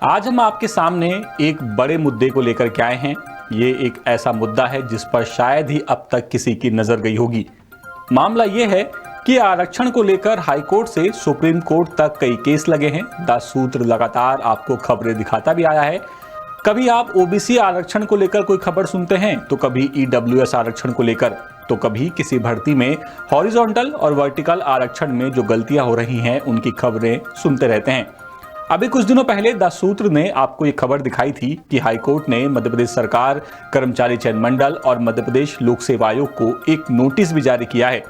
आज हम आपके सामने एक बड़े मुद्दे को लेकर के आए हैं। ये एक ऐसा मुद्दा है जिस पर शायद ही अब तक किसी की नजर गई होगी। मामला ये है कि आरक्षण को लेकर हाईकोर्ट से सुप्रीम कोर्ट तक कई केस लगे हैं। द सूत्र लगातार आपको खबरें दिखाता भी आया है। कभी आप ओबीसी आरक्षण को लेकर कोई खबर सुनते हैं तो कभी ईडब्ल्यूएस आरक्षण को लेकर, तो कभी किसी भर्ती में हॉरिजॉन्टल और वर्टिकल आरक्षण में जो गलतियां हो रही हैं उनकी खबरें सुनते रहते हैं। अभी कुछ दिनों पहले द सूत्र ने आपको ये खबर दिखाई थी कि हाईकोर्ट ने मध्य प्रदेश सरकार, कर्मचारी चयन मंडल और मध्य प्रदेश लोक सेवा आयोग को एक नोटिस भी जारी किया है।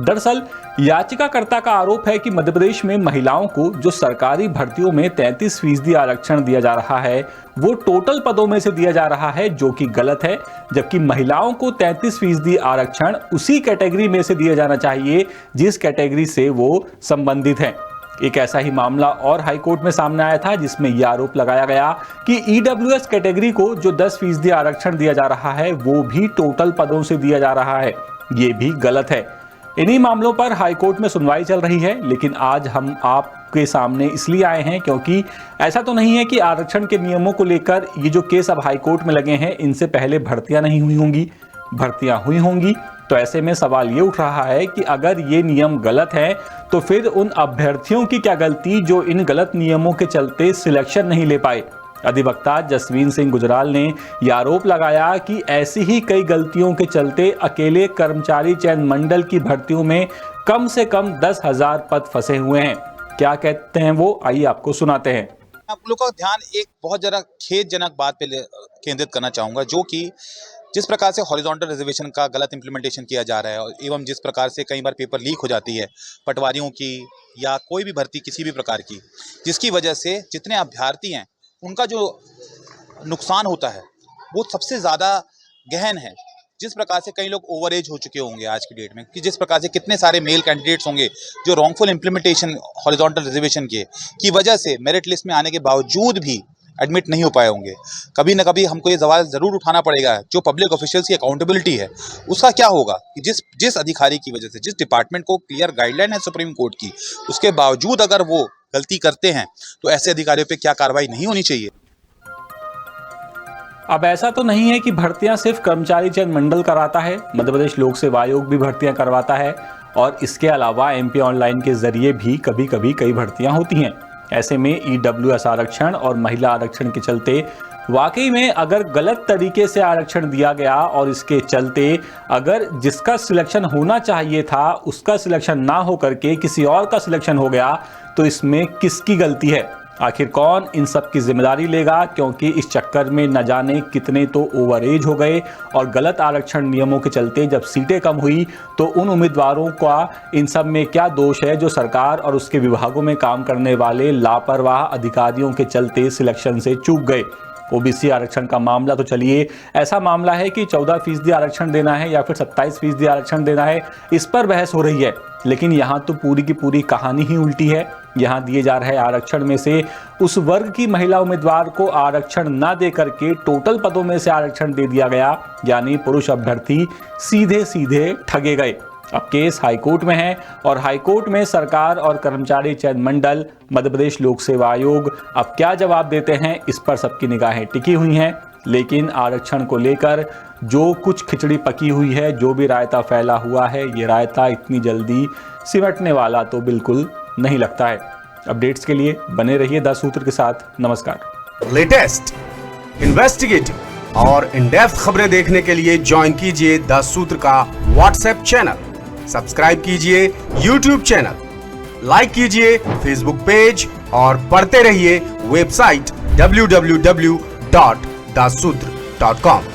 दरअसल याचिकाकर्ता का आरोप है कि मध्य प्रदेश में महिलाओं को जो सरकारी भर्तियों में 33% आरक्षण दिया जा रहा है वो टोटल पदों में से दिया जा रहा है, जो कि गलत है। जबकि महिलाओं को 33% आरक्षण उसी कैटेगरी में से दिया जाना चाहिए जिस कैटेगरी से वो संबंधित है। एक ऐसा ही मामला और हाईकोर्ट में सामने आया था जिसमें यह आरोप लगाया गया कि ईडब्ल्यूएस कैटेगरी को जो 10% आरक्षण दिया जा रहा है वो भी टोटल पदों से दिया जा रहा है। ये भी गलत है। इन्हीं मामलों पर हाईकोर्ट में सुनवाई चल रही है, लेकिन आज हम आपके सामने इसलिए आए हैं क्योंकि ऐसा तो नहीं है कि आरक्षण के नियमों को लेकर ये जो केस अब हाईकोर्ट में लगे हैं इनसे पहले भर्तियां नहीं हुई होंगी। भर्तियां हुई होंगी। तो ऐसे में सवाल ये उठ रहा है कि अगर ये नियम गलत है तो फिर उन अभ्यर्थियों की क्या गलती जो इन गलत नियमों के चलते सिलेक्शन नहीं ले पाए। अधिवक्ता जसवीन सिंह गुजराल ने यह आरोप लगाया कि ऐसी ही कई गलतियों के चलते अकेले कर्मचारी चयन मंडल की भर्तियों में कम से कम 10,000 पद फंसे हुए हैं। क्या कहते हैं वो, आइए आपको सुनाते हैं। आप लोगों का ध्यान एक बहुत जरा खेदजनक बात पे केंद्रित करना चाहूँगा, जो कि जिस प्रकार से हॉरिजॉन्टल रिजर्वेशन का गलत इंप्लीमेंटेशन किया जा रहा है एवं जिस प्रकार से कई बार पेपर लीक हो जाती है पटवारियों की या कोई भी भर्ती किसी भी प्रकार की, जिसकी वजह से जितने अभ्यर्थी हैं उनका जो नुकसान होता है वो सबसे ज़्यादा गहन है। जिस प्रकार से कई लोग ओवर एज हो चुके होंगे आज की डेट में, कि जिस प्रकार से कितने सारे मेल कैंडिडेट्स होंगे जो रॉन्गफुल इंप्लीमेंटेशन हॉरिजॉन्टल रिजर्वेशन की वजह से मेरिट लिस्ट में आने के बावजूद भी एडमिट नहीं हो पाए होंगे। कभी ना कभी हमको ये सवाल ज़रूर उठाना पड़ेगा, जो पब्लिक ऑफिशियल्स की अकाउंटेबिलिटी है उसका क्या होगा कि जिस अधिकारी की वजह से, जिस डिपार्टमेंट को क्लियर गाइडलाइन है सुप्रीम कोर्ट की, उसके बावजूद अगर वो गलती करते हैं तो ऐसे अधिकारियों पे क्या कार्रवाई नहीं होनी चाहिए। अब ऐसा तो नहीं है कि भर्तियां सिर्फ कर्मचारी चयन मंडल कराता है, मध्य प्रदेश लोक सेवा आयोग भी भर्तियां करवाता है और इसके अलावा एमपी ऑनलाइन के जरिए भी कभी कभी कई भर्तियां होती हैं। ऐसे में ईडब्ल्यूएस आरक्षण और महिला आरक्षण के चलते वाकई में अगर गलत तरीके से आरक्षण दिया गया और इसके चलते अगर जिसका सिलेक्शन होना चाहिए था उसका सिलेक्शन ना हो करके किसी और का सिलेक्शन हो गया तो इसमें किसकी गलती है? आखिर कौन इन सब की जिम्मेदारी लेगा? क्योंकि इस चक्कर में न जाने कितने तो ओवर एज हो गए और गलत आरक्षण नियमों के चलते जब सीटें कम हुई तो उन उम्मीदवारों का इन सब में क्या दोष है जो सरकार और उसके विभागों में काम करने वाले लापरवाह अधिकारियों के चलते सिलेक्शन से चूक गए। ओबीसी आरक्षण का मामला तो चलिए ऐसा मामला है कि 14% आरक्षण देना है या फिर 27% आरक्षण देना है, इस पर बहस हो रही है। लेकिन यहाँ तो पूरी की पूरी कहानी ही उल्टी है। यहाँ दिए जा रहे आरक्षण में से उस वर्ग की महिला उम्मीदवार को आरक्षण ना दे करके टोटल पदों में से आरक्षण दे दिया गया, यानी पुरुष अभ्यर्थी सीधे सीधे ठगे गए। अब केस हाईकोर्ट में है और हाईकोर्ट में सरकार और कर्मचारी चयन मंडल, मध्य प्रदेश लोक सेवा आयोग अब क्या जवाब देते हैं इस पर सबकी निगाहें टिकी हुई हैं। लेकिन आरक्षण को लेकर जो कुछ खिचड़ी पकी हुई है, जो भी रायता फैला हुआ है, ये रायता इतनी जल्दी सिमटने वाला तो बिल्कुल नहीं लगता है। अपडेट्स के लिए बने रहिए द सूत्र के साथ। नमस्कार। लेटेस्ट, इन्वेस्टिगेटिव और इन डेप्थ खबरें देखने के लिए ज्वाइन कीजिए द सूत्र का व्हाट्सएप चैनल, सब्सक्राइब कीजिए यूट्यूब चैनल, लाइक कीजिए फेसबुक पेज और पढ़ते रहिए वेबसाइट www.dasootra.com।